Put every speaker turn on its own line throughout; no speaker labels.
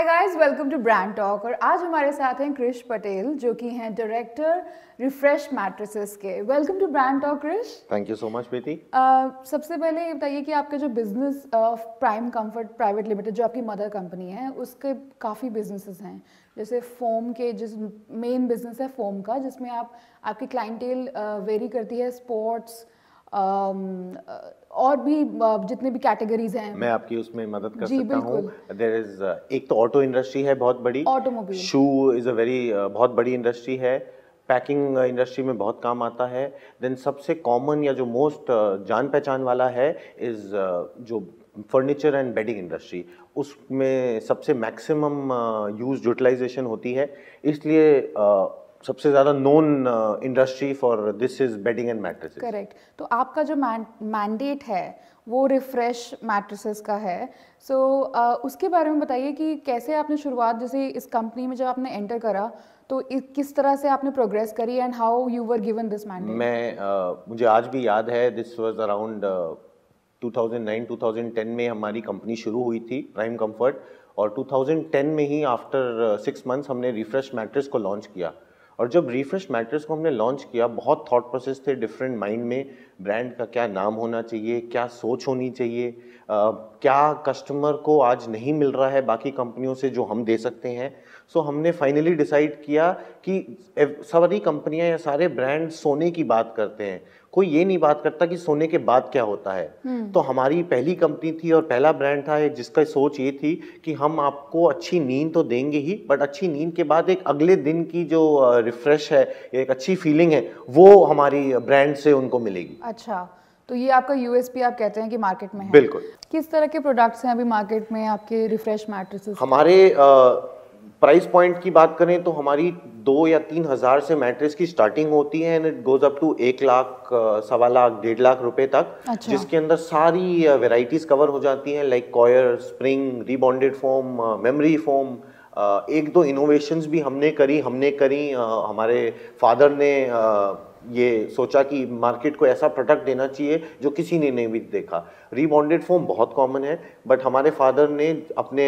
Guys, welcome to brand talk. और आज हमारे साथ हैं क्रिश पटेल जो कि हैं डायरेक्टर रिफ्रेश मैट्रेसेस के। Welcome to brand talk Krish.
Thank you so much Preeti.
सबसे पहले ये बताइए कि आपका जो business prime comfort private limited जो आपकी मदर कंपनी है उसके काफ़ी बिजनेसेस हैं, जैसे फोम के, जिस मेन बिजनेस है फोम का, जिसमें आपकी क्लाइंटेल वेरी करती है, स्पोर्ट्स और भी जितने भी कैटेगरीज हैं।
मैं आपकी उसमें मदद कर
जी,
सकता हूँ।
बिल्कुल।
देयर इज एक तो ऑटो इंडस्ट्री है बहुत बड़ी,
automobile,
shoe is a very बहुत बड़ी इंडस्ट्री है, पैकिंग इंडस्ट्री में बहुत काम आता है। देन सबसे कॉमन या जो मोस्ट जान पहचान वाला है इज जो फर्नीचर एंड बेडिंग इंडस्ट्री, उसमें सबसे मैक्सिमम यूज यूटिलाइजेशन होती है, इसलिए सबसे ज़्यादा known industry for this is bedding and mattresses.
Correct. तो आपका जो मैंडेट है वो रिफ्रेश मैट्रेसेस का है। सो उसके बारे में बताइए कि कैसे आपने शुरुआत, जैसे इस कंपनी में जब आपने एंटर करा तो किस तरह से आपने प्रोग्रेस करी and how you were given this mandate.
मुझे आज भी याद है, दिस वाज अराउंड 2009-2010 में हमारी कंपनी शुरू हुई थी, प्राइम कंफर्ट, और 2010 में ही आफ्टर 6 मंथ्स हमने रिफ्रेश मैट्रेस को लॉन्च किया। और जब रिफ्रेश मैट्रेस को हमने लॉन्च किया, बहुत थॉट प्रोसेस थे डिफरेंट माइंड में, ब्रांड का क्या नाम होना चाहिए, क्या सोच होनी चाहिए, क्या कस्टमर को आज नहीं मिल रहा है बाकी कंपनियों से जो हम दे सकते हैं। सो हमने फाइनली डिसाइड किया कि सारी कंपनियां या सारे ब्रांड सोने की बात करते हैं, कोई ये नहीं बात करता कि सोने के बाद क्या होता है। तो हमारी पहली कंपनी थी और पहला ब्रांड था जिसका सोच ये थी कि हम आपको अच्छी नींद तो देंगे ही, बट अच्छी नींद के बाद एक अगले दिन की जो रिफ्रेश है, एक अच्छी फीलिंग है, वो हमारी ब्रांड से उनको मिलेगी।
अच्छा, तो ये आपका यूएसपी आप कहते हैं कि मार्केट में है।
बिल्कुल।
किस तरह के प्रोडक्ट्स हैं अभी मार्केट में आपके रिफ्रेश मैट्रेसेस?
हमारे प्राइस पॉइंट की बात करें तो हमारी 2 या 3 हज़ार से मैट्रेस की स्टार्टिंग होती है and it goes up to 1 lakh, 1.25 lakh, 1.5 lakh रुपए तक।
अच्छा।
जिसके अंदर सारी वेराइटीज कवर हो जाती हैं, like coir, spring, rebonded foam, memory foam. एक दो इनोवेशंस भी हमने करी। हमारे फादर ने ये सोचा कि मार्केट को ऐसा प्रोडक्ट देना चाहिए जो किसी ने नहीं भी देखा। रीबॉन्डेड फोम बहुत कॉमन है, बट हमारे फादर ने अपने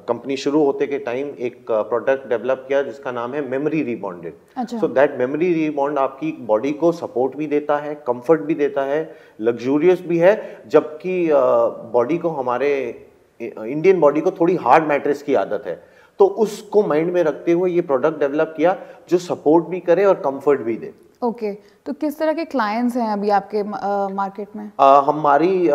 कंपनी शुरू होते के टाइम एक प्रोडक्ट डेवलप किया जिसका नाम है मेमोरी रीबॉन्डेड।
अच्छा।
सो दैट मेमोरी रीबॉन्ड आपकी बॉडी को सपोर्ट भी देता है, कंफर्ट भी देता है, लग्जूरियस भी है, जबकि बॉडी को, हमारे इंडियन बॉडी को थोड़ी हार्ड मैट्रेस की आदत है, तो उसको माइंड में रखते हुए ये प्रोडक्ट डेवलप किया जो सपोर्ट भी करे और कंफर्ट भी दे।
ओके, तो किस तरह के क्लाइंट्स हैं अभी आपके मार्केट में?
हमारी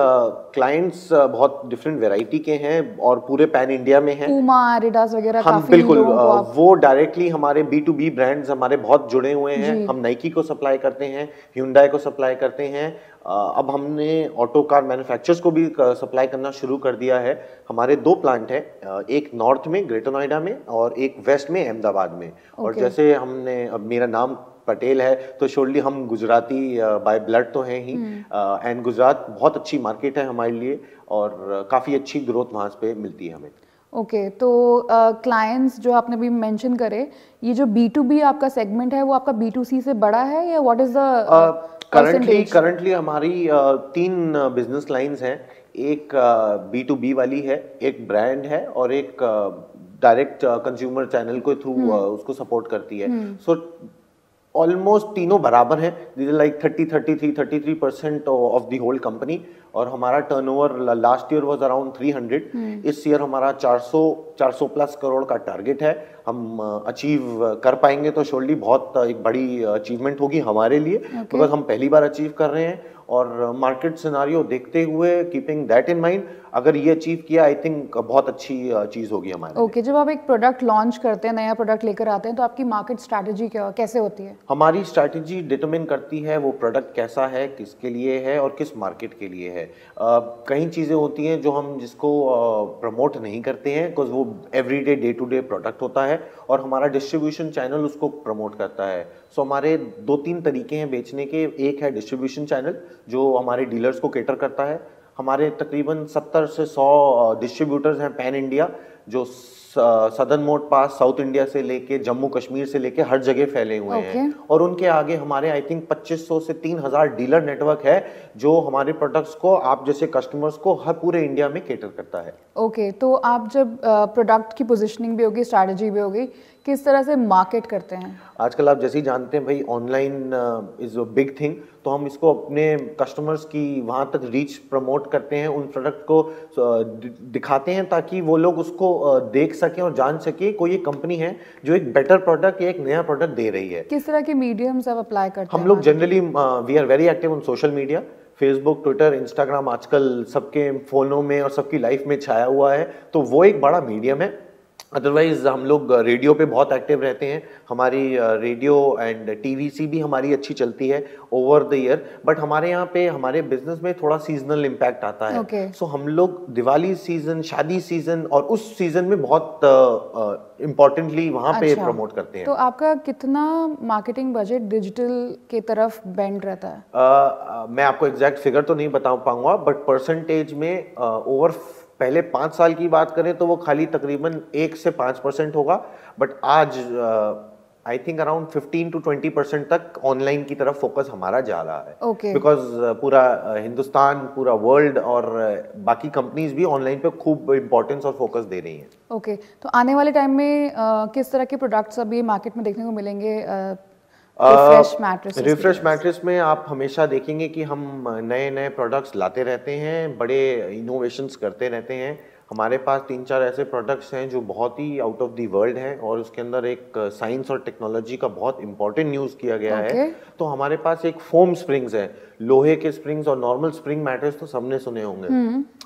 क्लाइंट्स बहुत डिफरेंट वैरायटी के हैं और पूरे पैन इंडिया में हैं।
पूमा, एडिडास वगैरह
हम
काफी
बिल्कुल
लोगों को आप...
वो डायरेक्टली हमारे B2B ब्रांड्स हमारे बहुत जुड़े हुए हैं। हम नाइकी को सप्लाई करते हैं, Hyundai को सप्लाई करते हैं। अब हमने ऑटो कार मैन्युफैक्चरर्स को भी सप्लाई करना शुरू कर दिया है। हमारे 2 प्लांट हैं, एक नॉर्थ में ग्रेटर नोएडा में और एक वेस्ट में अहमदाबाद में। और जैसे हमने, अब मेरा नाम पटेल है तो श्योरली हम गुजराती बाय ब्लड तो हैं ही, एंड गुजरात बहुत अच्छी मार्केट है हमारे लिए और काफ़ी अच्छी ग्रोथ वहाँ पे मिलती है हमें।
ओके, तो क्लाइंट्स जो आपने भी मेंशन करे, ये जो B2B आपका सेगमेंट है वो आपका B2C से बड़ा है या व्हाट इज द
करंटली हमारी 3 बिजनेस लाइंस हैं। एक B2B वाली है, एक ब्रांड है और एक डायरेक्ट कंज्यूमर चैनल के थ्रू उसको सपोर्ट करती है। सो ऑलमोस्ट तीनों बराबर हैं, like 33% of the whole company. और हमारा turnover last year was around 300। इस ईयर हमारा 400 प्लस करोड़ का टारगेट है। हम अचीव कर पाएंगे तो श्योरली बहुत एक बड़ी अचीवमेंट होगी हमारे लिए, बिकॉज हम पहली बार अचीव कर रहे हैं। और मार्केट सिनारियो देखते हुए, कीपिंग दैट इन माइंड, अगर ये अचीव किया, आई थिंक बहुत अच्छी चीज़ होगी हमारे।
ओके, जब आप एक प्रोडक्ट लॉन्च करते हैं, नया प्रोडक्ट लेकर आते हैं, तो आपकी मार्केट स्ट्रैटेजी कैसे होती है?
हमारी स्ट्रैटेजी डिटरमिन करती है वो प्रोडक्ट कैसा है, किसके लिए है और किस मार्केट के लिए है। कई चीज़ें होती हैं जो हम जिसको प्रमोट नहीं करते हैं, बिकॉज वो everyday day to day product होता है और हमारा डिस्ट्रीब्यूशन चैनल उसको प्रमोट करता है। सो हमारे 2-3 तरीके हैं बेचने के। एक है डिस्ट्रीब्यूशन चैनल जो हमारे डीलर्स को केटर करता है। हमारे तकरीबन 70 से 100 डिस्ट्रीब्यूटर्स हैं पैन इंडिया जो सदर्न मोस्ट पास साउथ इंडिया से लेके जम्मू कश्मीर से लेके हर जगह फैले हुए हैं और उनके आगे हमारे आई थिंक 2500 से 3000 डीलर नेटवर्क है जो हमारे प्रोडक्ट्स को आप जैसे कस्टमर्स को हर पूरे इंडिया में केटर करता है।
ओके, तो आप जब प्रोडक्ट की पोजीशनिंग भी होगी, स्ट्रैटेजी भी होगी, किस तरह से मार्केट करते हैं?
आजकल आप जैसे ही जानते हैं भाई online is a big thing, तो हम इसको अपने कस्टमर्स की वहाँ तक रीच प्रमोट करते हैं, उन प्रोडक्ट को दिखाते हैं ताकि वो लोग उसको देख सकें और जान सके कोई एक कंपनी है जो एक बेटर प्रोडक्ट या एक नया प्रोडक्ट दे रही है।
किस तरह के मीडियम्स आप अप्लाई करते हैं?
हम लोग generally we are very active on social media, Facebook, Twitter, Instagram आजकल सबके फोनों में और सबकी लाइफ में छाया हुआ है, तो वो एक बड़ा मीडियम है। अदरवाइज हम लोग रेडियो पे बहुत एक्टिव रहते हैं, हमारी रेडियो एंड टीवीसी भी हमारी अच्छी चलती है ओवर द ईयर, बट हमारे यहाँ पे हमारे बिजनेस में थोड़ा सीजनल इम्पैक्ट आता है। सो हम लोग दिवाली सीजन, शादी सीजन और उस सीजन में बहुत इम्पोर्टेंटली वहाँ पे प्रमोट करते हैं।
तो आपका कितना मार्केटिंग बजट डिजिटल के तरफ बेंड रहता है?
मैं आपको एग्जैक्ट फिगर तो नहीं बता पाऊंगा, बट परसेंटेज में ओवर पहले 5 साल की बात करें तो वो खाली तकरीबन 1 से 5% होगा, बट आज आई थिंक अराउंड 15 to 20% तक ऑनलाइन की तरफ फोकस हमारा जा रहा है। बिकॉज पूरा हिंदुस्तान, पूरा वर्ल्ड और बाकी कंपनीज भी ऑनलाइन पे खूब इंपॉर्टेंस और फोकस दे रही हैं।
ओके, तो आने वाले टाइम में किस तरह के प्रोडक्ट्स अभी मार्केट में देखने को मिलेंगे?
रिफ्रेश मैट्रेस में आप हमेशा देखेंगे कि हम नए नए प्रोडक्ट्स लाते रहते हैं, बड़े इनोवेशंस करते रहते हैं। हमारे पास 3-4 ऐसे प्रोडक्ट्स हैं जो बहुत ही आउट ऑफ द वर्ल्ड हैं और उसके अंदर एक साइंस और टेक्नोलॉजी का बहुत इंपॉर्टेंट यूज किया गया है। तो हमारे पास एक फोम स्प्रिंग्स है, लोहे के स्प्रिंग्स और नॉर्मल स्प्रिंग मैट्रेस तो सबने सुने होंगे।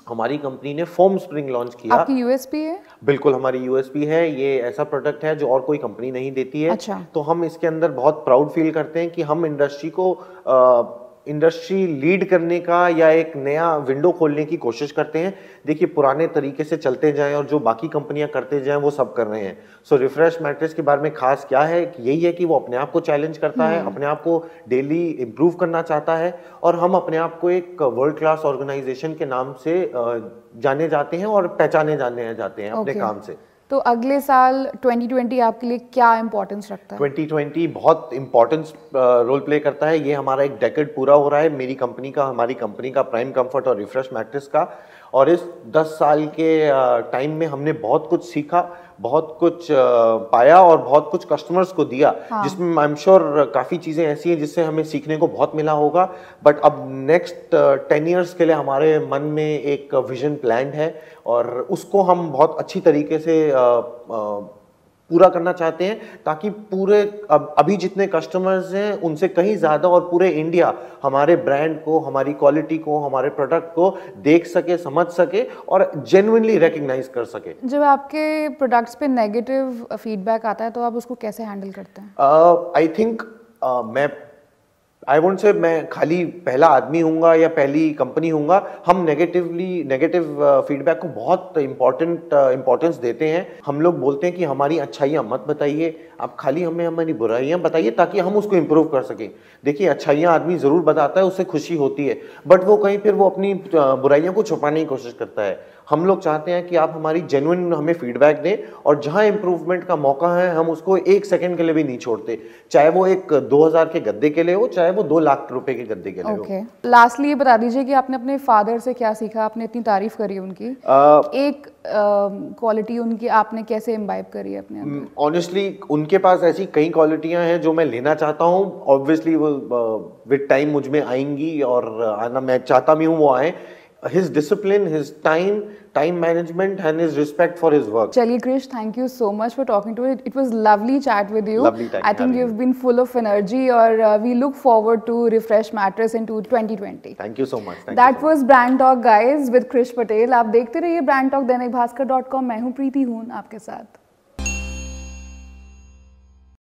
हमारी कंपनी ने फोम स्प्रिंग लॉन्च किया।
आपकी यूएसपी है?
बिल्कुल हमारी यूएसपी है, ये ऐसा प्रोडक्ट है जो और कोई कंपनी नहीं देती है। तो हम इसके अंदर बहुत प्राउड फील करते हैं कि हम इंडस्ट्री लीड करने का या एक नया विंडो खोलने की कोशिश करते हैं। देखिए पुराने तरीके से चलते जाएं और जो बाकी कंपनियां करते जाएं वो सब कर रहे हैं। सो रिफ्रेश मैट्रेस के बारे में खास क्या है, यही है कि वो अपने आप को चैलेंज करता है, अपने आप को डेली इम्प्रूव करना चाहता है और हम अपने आप को एक वर्ल्ड क्लास ऑर्गेनाइजेशन के नाम से जाने जाते हैं और पहचाने जाने जाते हैं अपने काम से।
तो अगले साल 2020 आपके लिए क्या इंपॉर्टेंस रखता है?
2020 बहुत इंपॉर्टेंस रोल प्ले करता है। ये हमारा एक डेकेड पूरा हो रहा है मेरी कंपनी का, हमारी कंपनी का, प्राइम कंफर्ट और रिफ्रेश मैट्रेस का, और इस 10 साल के टाइम में हमने बहुत कुछ सीखा, बहुत कुछ पाया और बहुत कुछ कस्टमर्स को दिया। जिसमें आई एम श्योर काफ़ी चीज़ें ऐसी हैं जिससे हमें सीखने को बहुत मिला होगा। बट अब नेक्स्ट 10 इयर्स के लिए हमारे मन में एक विजन प्लान है और उसको हम बहुत अच्छी तरीके से पूरा करना चाहते हैं ताकि पूरे अभी जितने कस्टमर्स हैं उनसे कहीं ज़्यादा और पूरे इंडिया हमारे ब्रांड को, हमारी क्वालिटी को, हमारे प्रोडक्ट को देख सके, समझ सके और जेन्युइनली रिकग्नाइज कर सके।
जब आपके प्रोडक्ट्स पे नेगेटिव फीडबैक आता है तो आप उसको कैसे हैंडल करते हैं?
I think I won't say मैं खाली पहला आदमी हूँगा या पहली कंपनी हूँगा। हम नेगेटिव फीडबैक को बहुत इम्पोर्टेंस देते हैं। हम लोग बोलते हैं कि हमारी अच्छाइयाँ मत बताइए, आप खाली हमें हमारी बुराइयाँ बताइए ताकि हम उसको इम्प्रूव कर सकें। देखिए अच्छाइयाँ आदमी ज़रूर बताता है, उससे खुशी होती है, बट वो कहीं फिर वो अपनी बुराइयों को छुपाने की कोशिश करता है। हम लोग चाहते हैं कि आप हमारी जेन्युइन हमें फीडबैक दें और जहां इंप्रूवमेंट का मौका है हम उसको 1 सेकंड के लिए भी नहीं छोड़ते, चाहे वो एक 2000 के गद्दे के लिए हो, चाहे वो 2 लाख रुपए के गद्दे के लिए हो।
लास्टली ये बता दीजिए कि आपने अपने फादर से क्या सीखा? आपने इतनी तारीफ करी उनकी, एक क्वालिटी उनकी आपने कैसे इम्बाइब करी अपने अंदर?
ऑनेस्टली उनके पास ऐसी कई क्वालिटियां हैं जो मैं लेना चाहता हूं। ऑब्वियसली वो विद टाइम मुझ में आएंगी और आना मैं चाहता भी हूं वो आए। His discipline, his time management and his respect for his work.
Chaliye Krish, thank you so much for talking to me. It was lovely chat with you.
Lovely time.
I think you've been full of energy और we look forward to Refresh Mattress into 2020.
Thank you so much.
That was Brand Talk guys with Krish Patel. आप देखते रहिए Brand Talk दैनिक भास्कर.com। मैं हूँ प्रीति हून आपके साथ।